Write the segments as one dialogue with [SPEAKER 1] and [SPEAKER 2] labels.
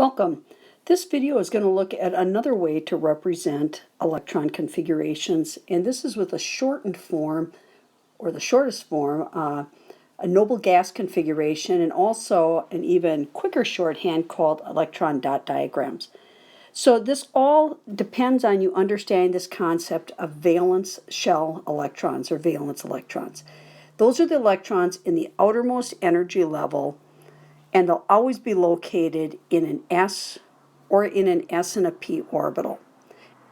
[SPEAKER 1] Welcome. This video is going to look at another way to represent electron configurations, and this is with a shortened form, or the shortest form, a noble gas configuration, and also an even quicker shorthand called electron dot diagrams. So this all depends on you understanding this concept of valence shell electrons, or valence electrons. Those are the electrons in the outermost energy level, and they'll always be located in an S or in an S and a P orbital.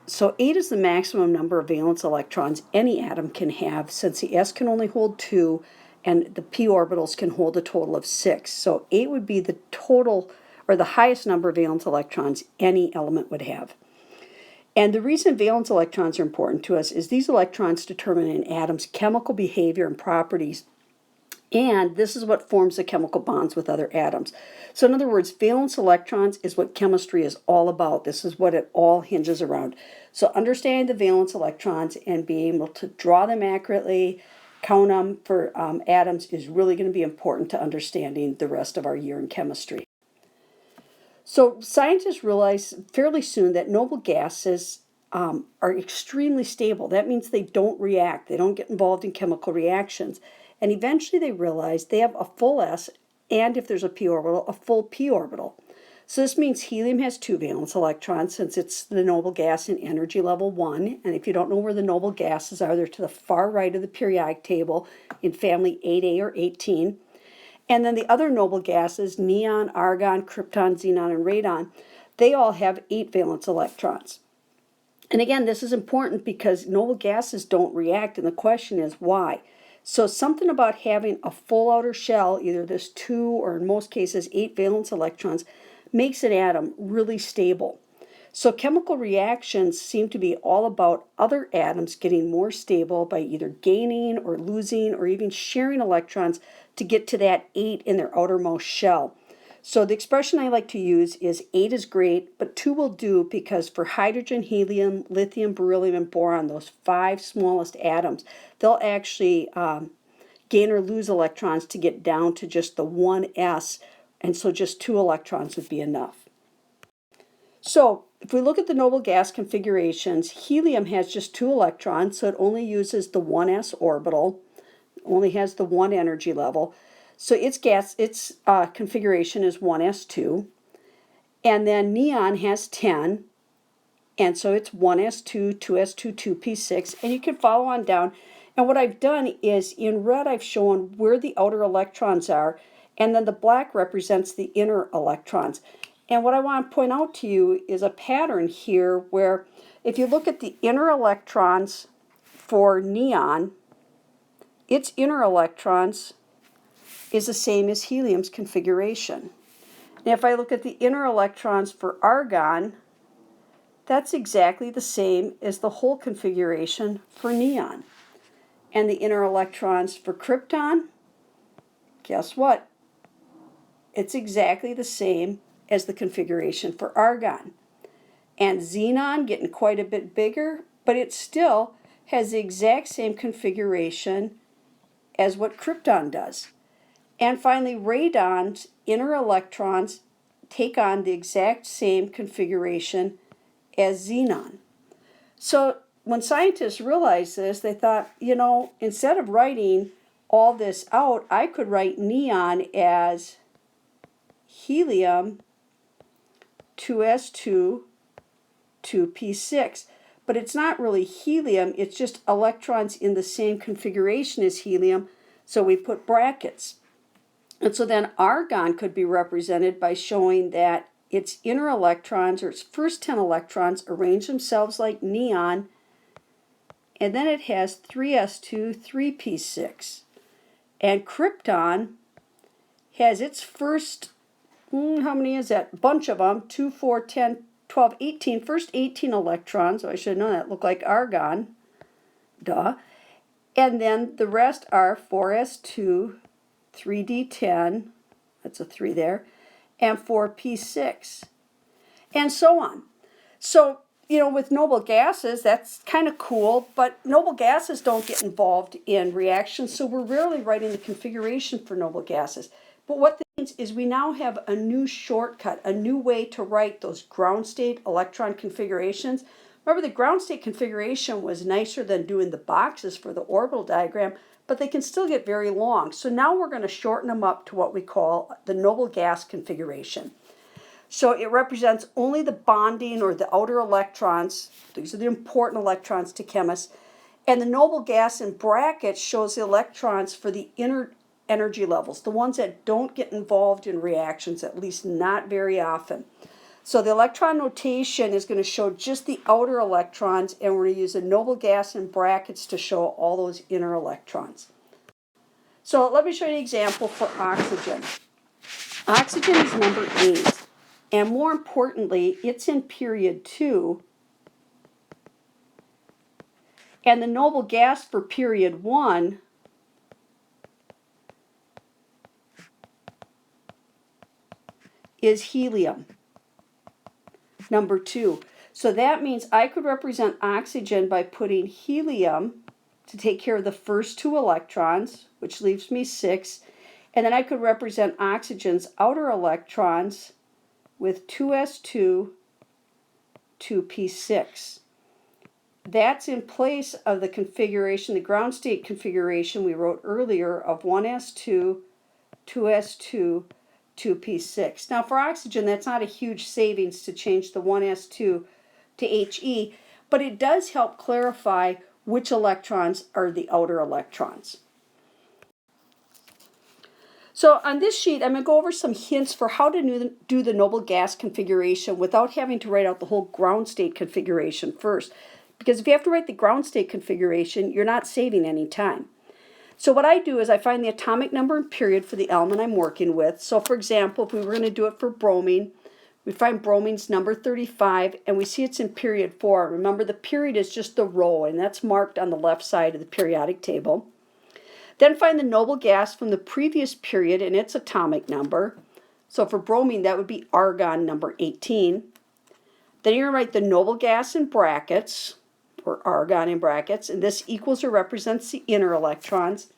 [SPEAKER 1] So 8 is the maximum number of valence electrons any atom can have, since the S can only hold 2 and the P orbitals can hold a total of 6. So 8 would be the total, or the highest number of valence electrons any element would have. And the reason valence electrons are important to us is these electrons determine an atom's chemical behavior and properties, and this is what forms the chemical bonds with other atoms. So in other words, valence electrons is what chemistry is all about. This is what it all hinges around. So understanding the valence electrons and being able to draw them accurately, count them for atoms is really going to be important to understanding the rest of our year in chemistry. So scientists realized fairly soon that noble gases are extremely stable. That means they don't react. They don't get involved in chemical reactions. And eventually they realized they have a full S, and if there's a p orbital, a full p orbital. So this means helium has 2 valence electrons, since it's the noble gas in energy level 1. And if you don't know where the noble gases are, they're to the far right of the periodic table in family 8A or 18. And then the other noble gases, neon, argon, krypton, xenon, and radon, they all have 8 valence electrons. And again, this is important because noble gases don't react, and the question is why? So something about having a full outer shell, either this 2 or in most cases 8 valence electrons, makes an atom really stable. So chemical reactions seem to be all about other atoms getting more stable by either gaining or losing or even sharing electrons to get to that 8 in their outermost shell. So the expression I like to use is 8 is great, but 2 will do, because for hydrogen, helium, lithium, beryllium, and boron, those 5 smallest atoms, they'll actually gain or lose electrons to get down to just the 1s, and so just 2 electrons would be enough. So if we look at the noble gas configurations, helium has just 2 electrons, so it only uses the 1s orbital, only has the 1 energy level. So its configuration is 1s2. And then neon has 10, and so it's 1s2, 2s2, 2p6, and you can follow on down. And what I've done is, in red I've shown where the outer electrons are, and then the black represents the inner electrons. And what I want to point out to you is a pattern here where if you look at the inner electrons for neon, its inner electrons is the same as helium's configuration. And if I look at the inner electrons for argon, that's exactly the same as the whole configuration for neon. And the inner electrons for krypton, guess what? It's exactly the same as the configuration for argon. And xenon, getting quite a bit bigger, but it still has the exact same configuration as what krypton does. And finally, radon's inner electrons take on the exact same configuration as xenon. So when scientists realized this, they thought, instead of writing all this out, I could write neon as helium 2s2, 2p6. But it's not really helium, it's just electrons in the same configuration as helium, so we put brackets. And so then argon could be represented by showing that its inner electrons, or its first 10 electrons, arrange themselves like neon, and then it has 3s2, 3p6. And krypton has its first, how many is that? Bunch of them, 2, 4, 10, 12, 18. First 18 electrons, so I should know that, look like argon, duh. And then the rest are 4s2, 3d10, that's a 3 there, and 4p6, and so on. So, with noble gases, that's kind of cool, but noble gases don't get involved in reactions, so we're rarely writing the configuration for noble gases. But what is we now have a new shortcut, a new way to write those ground state electron configurations. Remember, the ground state configuration was nicer than doing the boxes for the orbital diagram, but they can still get very long. So now we're going to shorten them up to what we call the noble gas configuration. So it represents only the bonding or the outer electrons. These are the important electrons to chemists. And the noble gas in brackets shows the electrons for the inner energy levels, the ones that don't get involved in reactions, at least not very often. So the electron notation is going to show just the outer electrons, and we're going to use a noble gas in brackets to show all those inner electrons. So let me show you an example for oxygen. Oxygen is number 8, and more importantly, it's in period 2. And the noble gas for period 1 is helium, number 2. So that means I could represent oxygen by putting helium to take care of the first 2 electrons, which leaves me 6. And then I could represent oxygen's outer electrons with 2s2, 2p6. That's in place of the configuration, the ground state configuration we wrote earlier of 1s2, 2s2, 2p6. Now for oxygen, that's not a huge savings to change the 1s2 to He, but it does help clarify which electrons are the outer electrons. So on this sheet, I'm going to go over some hints for how to do the noble gas configuration without having to write out the whole ground state configuration first. Because if you have to write the ground state configuration, you're not saving any time. So what I do is I find the atomic number and period for the element I'm working with. So for example, if we were going to do it for bromine, we find bromine's number 35, and we see it's in period 4. Remember, the period is just the row, and that's marked on the left side of the periodic table. Then find the noble gas from the previous period and its atomic number. So for bromine, that would be argon number 18. Then you're going to write the noble gas in brackets, or argon in brackets, and this equals or represents the inner electrons.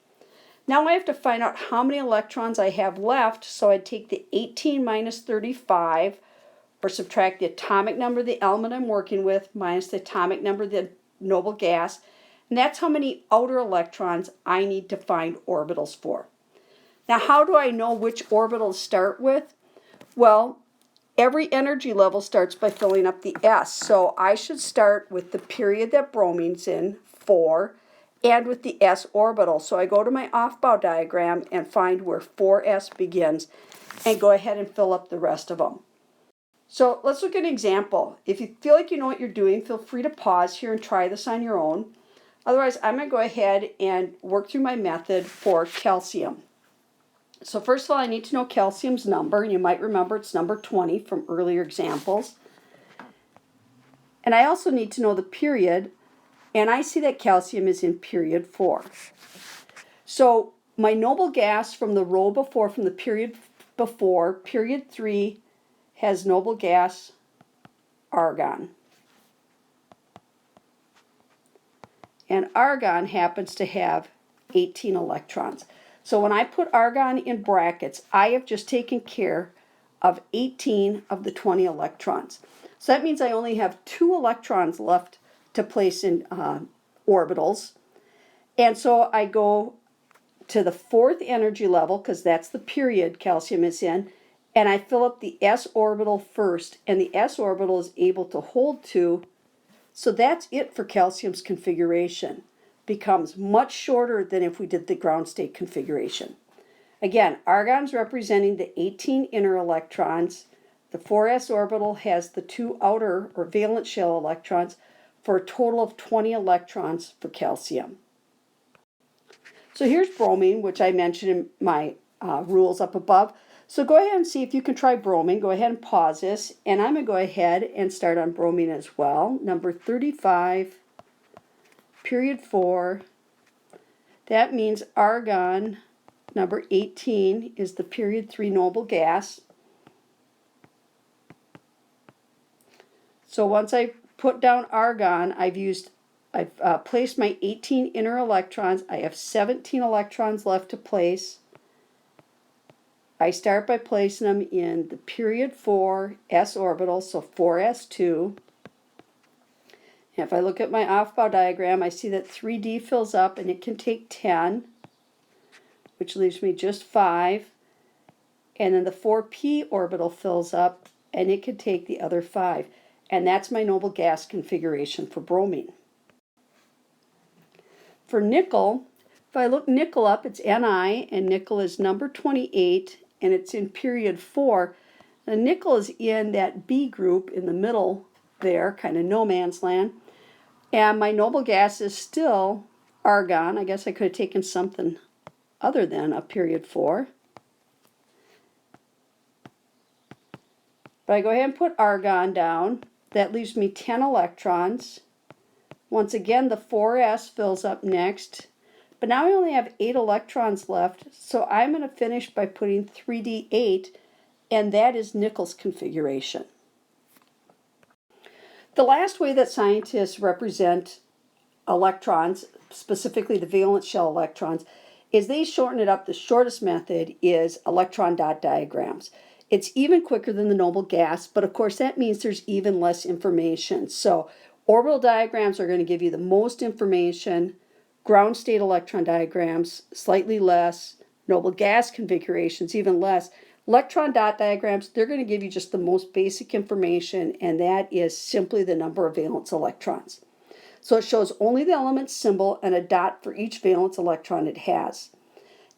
[SPEAKER 1] Now I have to find out how many electrons I have left, so I'd take the 18 minus 35, or subtract the atomic number of the element I'm working with minus the atomic number of the noble gas, and that's how many outer electrons I need to find orbitals for. Now how do I know which orbital to start with? Well, every energy level starts by filling up the s, so I should start with the period that bromine's in, 4, and with the s orbital. So I go to my off-bow diagram and find where 4s begins and go ahead and fill up the rest of them. So let's look at an example. If you feel like you know what you're doing, feel free to pause here and try this on your own. Otherwise, I'm going to go ahead and work through my method for calcium. So first of all, I need to know calcium's number, and you might remember it's number 20 from earlier examples. And I also need to know the period, and I see that calcium is in period 4. So my noble gas from the row before, from the period before, period 3, has noble gas argon. And argon happens to have 18 electrons. So when I put argon in brackets, I have just taken care of 18 of the 20 electrons. So that means I only have 2 electrons left to place in orbitals. And so I go to the 4th energy level, because that's the period calcium is in, and I fill up the s orbital first, and the s orbital is able to hold 2. So that's it for calcium's configuration. Becomes much shorter than if we did the ground state configuration. Again, argon's representing the 18 inner electrons. The 4s orbital has the 2 outer or valence shell electrons for a total of 20 electrons for calcium. So here's bromine, which I mentioned in my rules up above. So go ahead and see if you can try bromine. Go ahead and pause this, and I'm going to go ahead and start on bromine as well. Number 35, period 4. That means argon, number 18, is the period 3 noble gas. So once I put down argon, I've placed my 18 inner electrons. I have 17 electrons left to place. I start by placing them in the period 4 s orbital, so 4s2. And if I look at my off-bow diagram, I see that 3d fills up and it can take 10, which leaves me just 5. And then the 4p orbital fills up and it can take the other 5. And that's my noble gas configuration for bromine. For nickel, if I look nickel up, it's Ni, and nickel is number 28, and it's in period 4. And nickel is in that B group in the middle there, kind of no man's land. And my noble gas is still argon. I guess I could have taken something other than a period 4. But I go ahead and put argon down. That leaves me 10 electrons. Once again, the 4s fills up next. But now I only have 8 electrons left, so I'm going to finish by putting 3d8, and that is nickel's configuration. The last way that scientists represent electrons, specifically the valence shell electrons, is they shorten it up. The shortest method is electron dot diagrams. It's even quicker than the noble gas, but of course that means there's even less information. So orbital diagrams are going to give you the most information, ground state electron diagrams, slightly less, noble gas configurations, even less. Electron dot diagrams, they're going to give you just the most basic information, and that is simply the number of valence electrons. So it shows only the element symbol and a dot for each valence electron it has.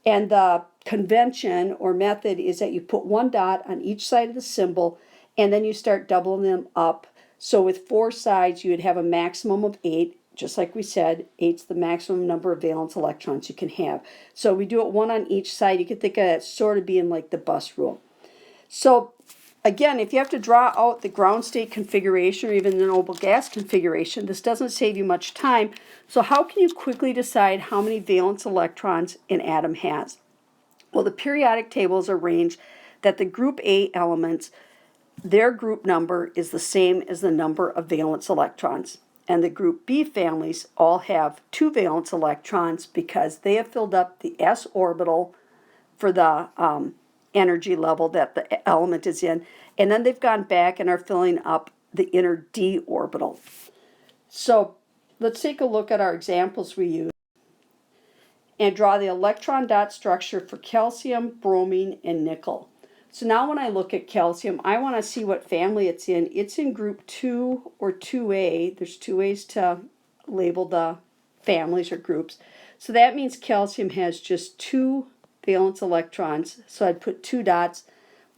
[SPEAKER 1] And the convention or method is that you put one dot on each side of the symbol, and then you start doubling them up. So with 4 sides, you would have a maximum of 8. Just like we said, 8's the maximum number of valence electrons you can have. So we do it 1 on each side. You could think of it sort of being like the bus rule. So again, if you have to draw out the ground state configuration or even the noble gas configuration, this doesn't save you much time. So how can you quickly decide how many valence electrons an atom has? Well, the periodic tables arrange that the group A elements, their group number is the same as the number of valence electrons. And the group B families all have 2 valence electrons because they have filled up the s orbital for the energy level that the element is in, and then they've gone back and are filling up the inner d orbital. So let's take a look at our examples we use and draw the electron dot structure for calcium, bromine, and nickel. So now when I look at calcium, I want to see what family it's in. It's in group 2 or 2A. There's 2 ways to label the families or groups. So that means calcium has just 2 valence electrons. So I'd put 2 dots,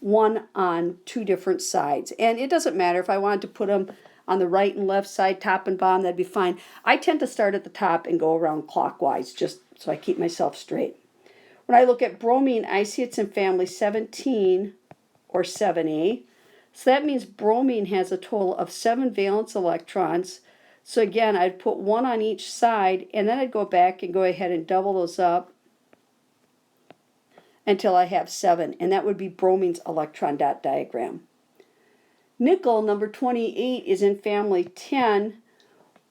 [SPEAKER 1] 1 on 2 different sides. And it doesn't matter if I wanted to put them on the right and left side, top and bottom, that'd be fine. I tend to start at the top and go around clockwise just so I keep myself straight. When I look at bromine, I see it's in family 17 or 7A. So that means bromine has a total of 7 valence electrons. So again, I'd put 1 on each side, and then I'd go back and go ahead and double those up until I have 7, and that would be bromine's electron dot diagram. Nickel, number 28, is in family 10,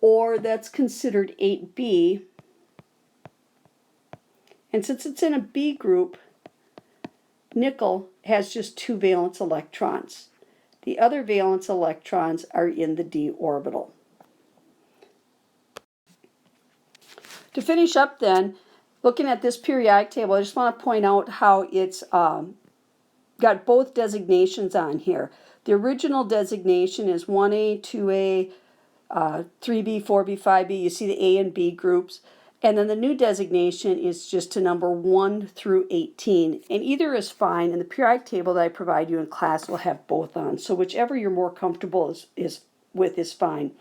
[SPEAKER 1] or that's considered 8B. And since it's in a B group, nickel has just 2 valence electrons. The other valence electrons are in the d orbital. To finish up then, looking at this periodic table, I just want to point out how it's got both designations on here. The original designation is 1A, 2A, 3B, 4B, 5B. You see the A and B groups. And then the new designation is just to number 1 through 18. And either is fine, and the periodic table that I provide you in class will have both on. So whichever you're more comfortable with is fine.